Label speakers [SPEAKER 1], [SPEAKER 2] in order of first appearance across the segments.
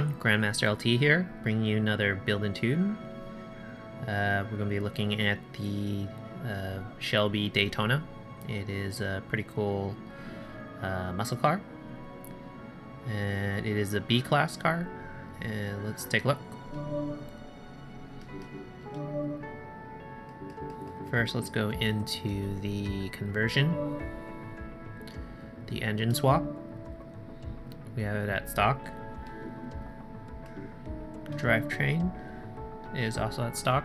[SPEAKER 1] everyone, Grandmaster LT here, bringing you another build and tune. We're going to be looking at the Shelby Daytona. It is a pretty cool muscle car, and it is a B-class car. And let's take a look. First, let's go into the conversion, the engine swap. We have it at stock. Drivetrain is also at stock.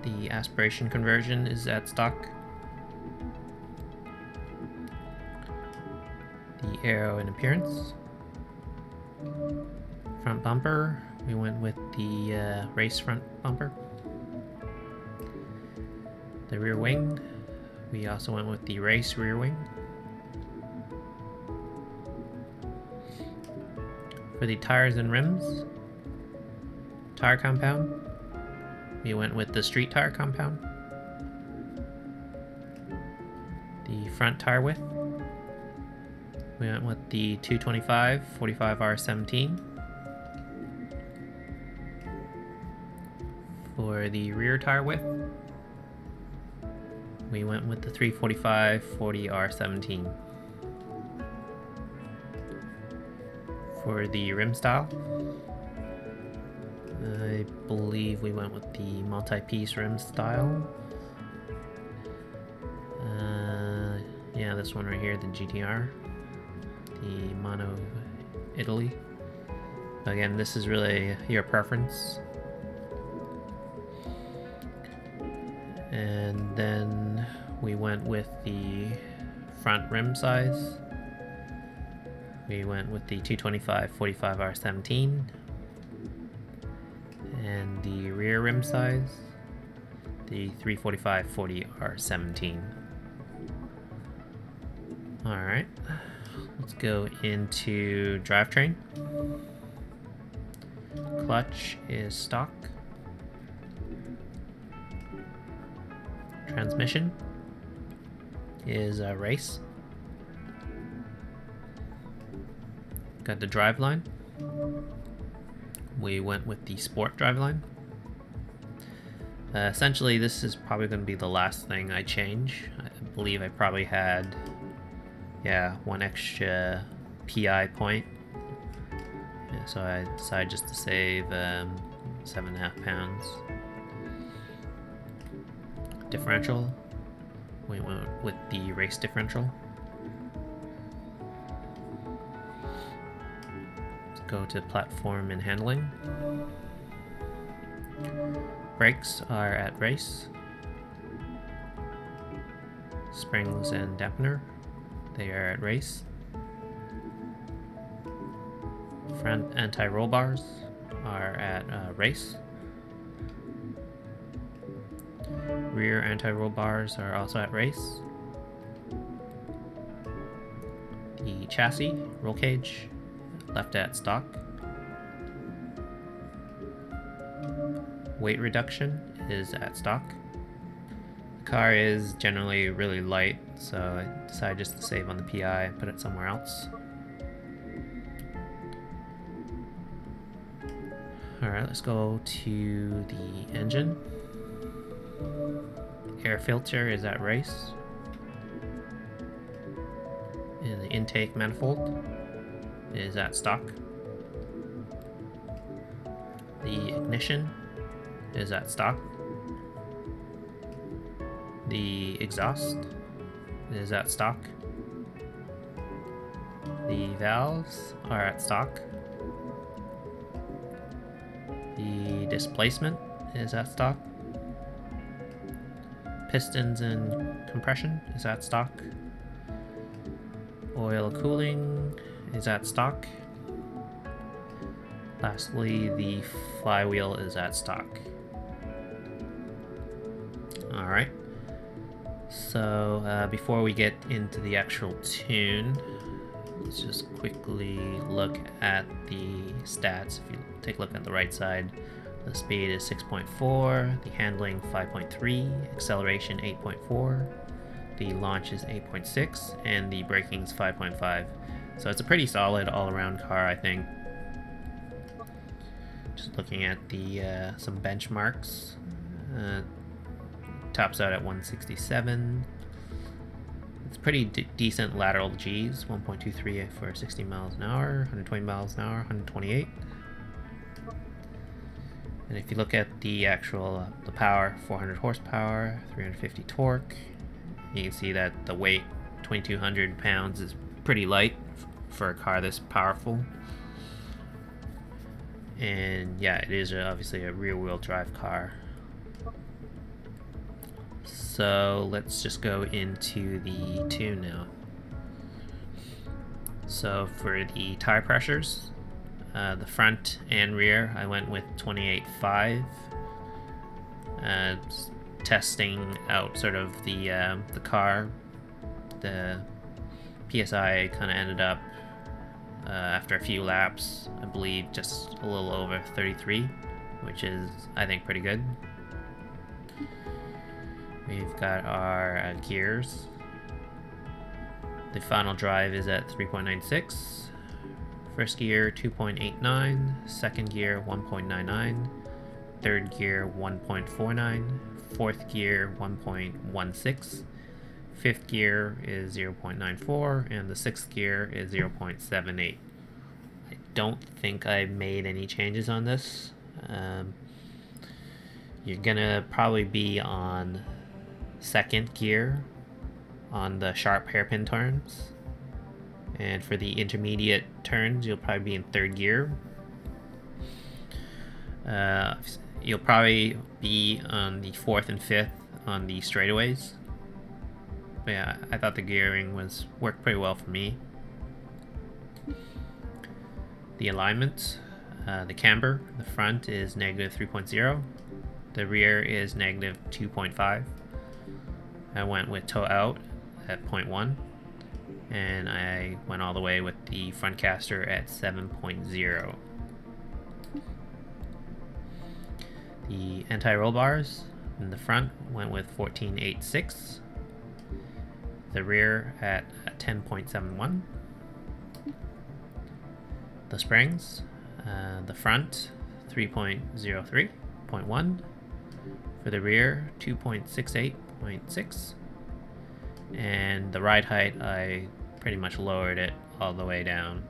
[SPEAKER 1] The aspiration conversion is at stock. The aero and appearance. Front bumper, we went with the race front bumper. The rear wing, we also went with the race rear wing. For the tires and rims, tire compound, we went with the street tire compound. The front tire width, we went with the 225 45R17. For the rear tire width, we went with the 345 40R17. For the rim style, I believe we went with the multi-piece rim style. Yeah, this one right here, the GTR, the Mono Italy. Again, this is really your preference. And then we went with the front rim size. We went with the 225 45R17. And the rear rim size, the 345 40R17. Alright, let's go into drivetrain. Clutch is stock. Transmission is a race. Got the driveline. We went with the sport driveline. Essentially, this is probably going to be the last thing I change. I believe I probably had, yeah, one extra PI point. Yeah, so I decided just to save 7.5 pounds. Differential, we went with the race differential. Let's go to platform and handling. Brakes are at race. Springs and dampener, they are at race. Front anti-roll bars are at race. Rear anti-roll bars are also at race. The chassis, roll cage, left at stock. Weight reduction is at stock. The car is generally really light, so I decided just to save on the PI and put it somewhere else. Alright, let's go to the engine. Air filter is at race. And the intake manifold is at stock. The ignition is at stock. The exhaust is at stock. The valves are at stock. The displacement is at stock. Pistons and compression is at stock. Oil cooling is at stock. Lastly, the flywheel is at stock. Alright, so before we get into the actual tune, let's just quickly look at the stats. If you take a look at the right side, the speed is 6.4, the handling 5.3, acceleration 8.4, the launch is 8.6, and the braking is 5.5. So it's a pretty solid all-around car, I think. Just looking at the some benchmarks. Tops out at 167. It's pretty decent lateral G's, 1.23 for 60 miles an hour, 120 miles an hour, 128. And if you look at the actual the power, 400 horsepower, 350 torque, you can see that the weight, 2,200 pounds, is pretty light for a car this powerful. And yeah, it is obviously a rear-wheel drive car. So let's just go into the tune now. So for the tire pressures, the front and rear, I went with 28.5. Testing out sort of the car, the PSI kind of ended up after a few laps, I believe, just a little over 33, which is, I think, pretty good. We've got our gears. The final drive is at 3.96. First gear 2.89. Second gear 1.99. Third gear 1.49. Fourth gear 1.16. Fifth gear is 0.94, and the sixth gear is 0.78. I don't think I made any changes on this. You're gonna probably be on second gear on the sharp hairpin turns, and for the intermediate turns you'll probably be in third gear. You'll probably be on the fourth and fifth on the straightaways. But yeah, I thought the gearing worked pretty well for me. The alignment, the camber, the front is negative 3.0. The rear is negative 2.5. I went with toe out at 0.1. And I went all the way with the front caster at 7.0. The anti-roll bars in the front went with 14.86. The rear at 10.71. The springs, the front 3.03.1. For the rear 2.68.6. And the ride height, I pretty much lowered it all the way down.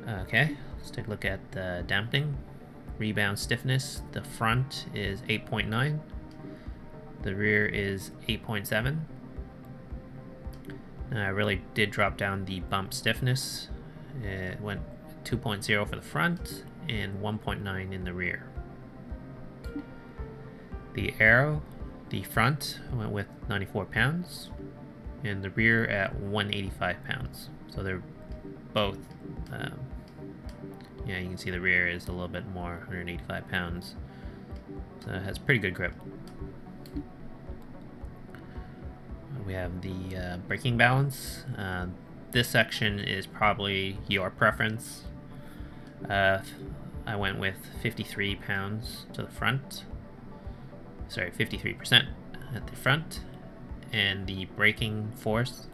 [SPEAKER 1] Okay, let's take a look at the damping. Rebound stiffness, the front is 8.9. The rear is 8.7. I really did drop down the bump stiffness. It went 2.0 for the front and 1.9 in the rear. The aero, the front went with 94 pounds and the rear at 185 pounds. So they're both, yeah, you can see the rear is a little bit more, 185 pounds. So it has pretty good grip. We have the braking balance. This section is probably your preference. I went with 53 pounds to the front. Sorry, 53% at the front. And the braking force,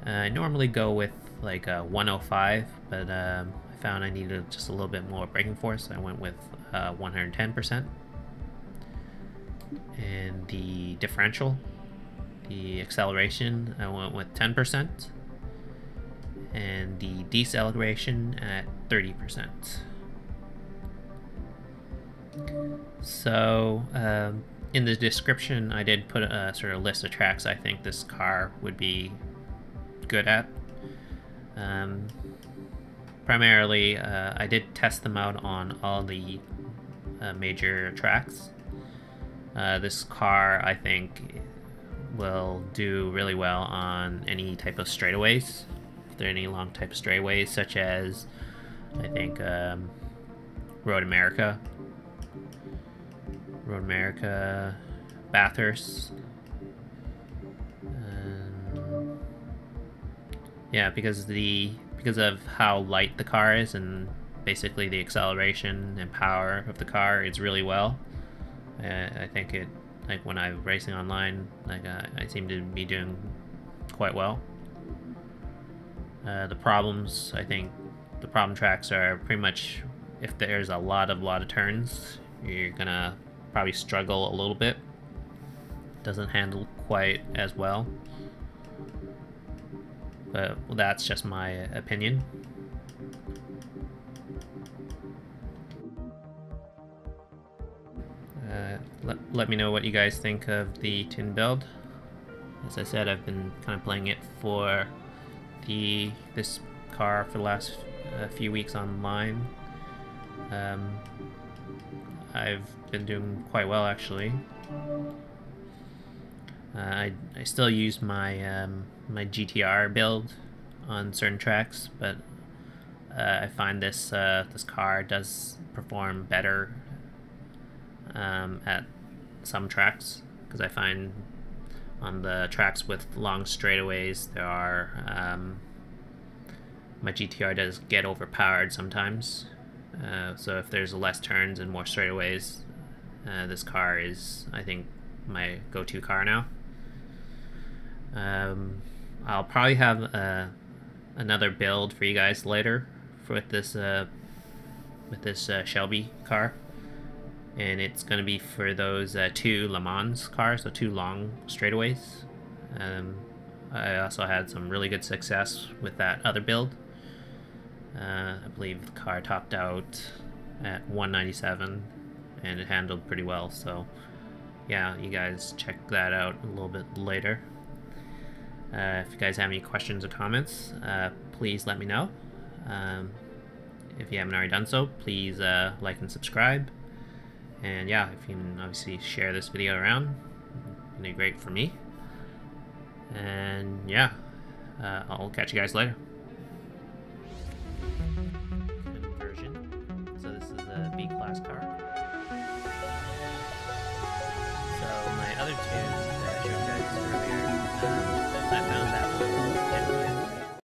[SPEAKER 1] I normally go with like a 105, but I found I needed just a little bit more braking force. I went with 110%. And the differential, the acceleration, I went with 10%, and the deceleration at 30%. So in the description I did put a sort of list of tracks I think this car would be good at. Primarily I did test them out on all the major tracks. This car I think will do really well on any type of straightaways. If there are any long type of straightaways, such as I think Road America, Bathurst. Yeah, because of how light the car is and basically the acceleration and power of the car, it's really well. I think it, like when I'm racing online, like I seem to be doing quite well. The problems, I think, the problem tracks are pretty much if there's a lot of turns, you're gonna probably struggle a little bit. Doesn't handle quite as well, but that's just my opinion. Let me know what you guys think of the tin build. As I said, I've been kind of playing it for this car for the last few weeks online. I've been doing quite well, actually. I still use my my GTR build on certain tracks, but I find this this car does perform better at some tracks, because I find on the tracks with long straightaways there are my GTR does get overpowered sometimes. So if there's less turns and more straightaways, this car is, I think, my go-to car now. I'll probably have another build for you guys later with this Shelby car, and it's going to be for those 2 Le Mans cars, so 2 long straightaways. I also had some really good success with that other build. I believe the car topped out at 197 and it handled pretty well, so yeah, you guys check that out a little bit later. If you guys have any questions or comments, please let me know. If you haven't already done so, please like and subscribe. And yeah, if you can obviously share this video around, it'd be great for me. And yeah, I'll catch you guys later. Conversion. So this is a B-class car. So my other two that I showed you guys earlier, I found that